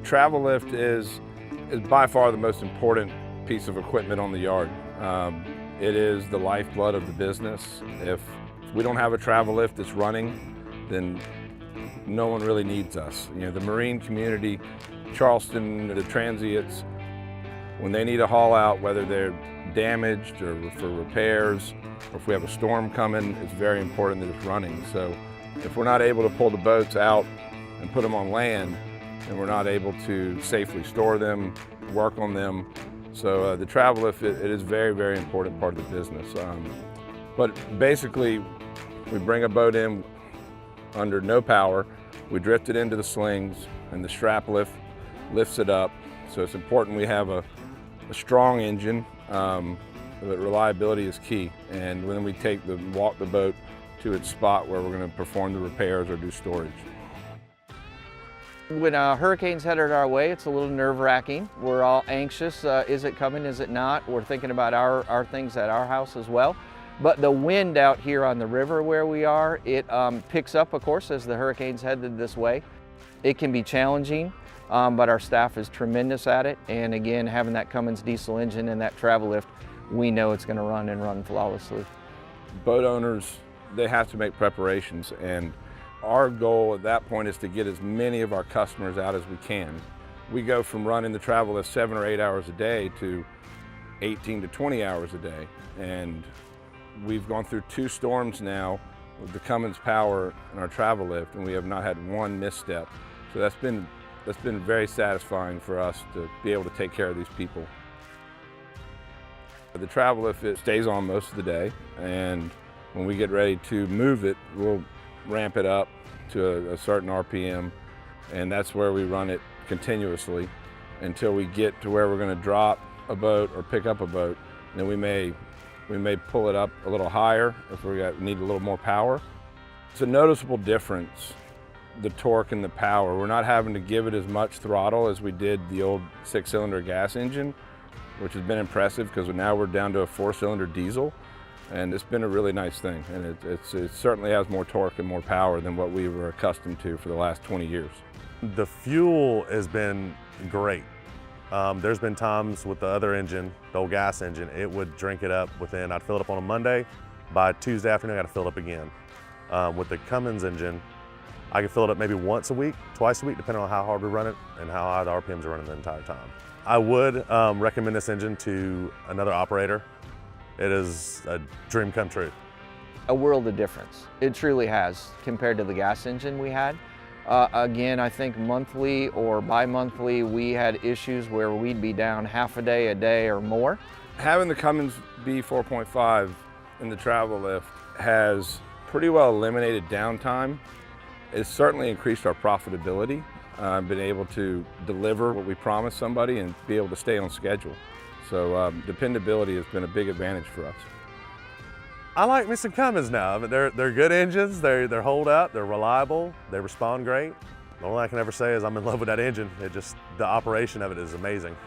Travelift is by far the most important piece of equipment on the yard. It is the lifeblood of the business. If we don't have a Travelift that's running, then no one really needs us. You know, the marine community, Charleston, the transients, when they need a haul out, whether they're damaged or for repairs, or if we have a storm coming, it's very important that it's running. So if we're not able to pull the boats out and put them on land, then we're not able to safely store them, work on them. So the Travelift, it is a very, very important part of the business. But basically, we bring a boat in under no power, we drift it into the slings, and the strap lift lifts it up. So it's important we have a strong engine, but reliability is key. And then we walk the boat to its spot where we're going to perform the repairs or do storage. When a hurricane's headed our way, it's a little nerve-wracking. We're all anxious. Is it coming? Is it not? We're thinking about our things at our house as well. But the wind out here on the river where we are, it picks up, of course, as the hurricane's headed this way. It can be challenging, but our staff is tremendous at it. And again, having that Cummins diesel engine and that Travelift, we know it's going to run and run flawlessly. Boat owners, they have to make preparations, and our goal at that point is to get as many of our customers out as we can. We go from running the Travelift 7 or 8 hours a day to 18 to 20 hours a day. And we've gone through 2 storms now with the Cummins power and our Travelift, and we have not had one misstep. So that's been very satisfying for us to be able to take care of these people. The Travelift, it stays on most of the day, and when we get ready to move it, we'll ramp it up to a certain RPM, and that's where we run it continuously until we get to where we're going to drop a boat or pick up a boat. And then we may pull it up a little higher if we need a little more power. It's a noticeable difference, the torque and the power. We're not having to give it as much throttle as we did the old 6-cylinder gas engine, which has been impressive because now we're down to a 4-cylinder diesel. And it's been a really nice thing, and it certainly has more torque and more power than what we were accustomed to for the last 20 years. The fuel has been great. There's been times with the other engine, the old gas engine, it would drink it up I'd fill it up on a Monday, by Tuesday afternoon I got to fill it up again. With the Cummins engine, I could fill it up maybe once a week, twice a week, depending on how hard we run it and how high the RPMs are running the entire time. I would recommend this engine to another operator. It is a dream come true. A world of difference. It truly has compared to the gas engine we had. Again, I think monthly or bi-monthly, we had issues where we'd be down half a day or more. Having the Cummins B4.5 in the Travelift has pretty well eliminated downtime. It's certainly increased our profitability, been able to deliver what we promised somebody and be able to stay on schedule. So dependability has been a big advantage for us. I like me some Cummins now. I mean, they're good engines, they hold up, they're reliable, they respond great. The only thing I can ever say is I'm in love with that engine. The operation of it is amazing.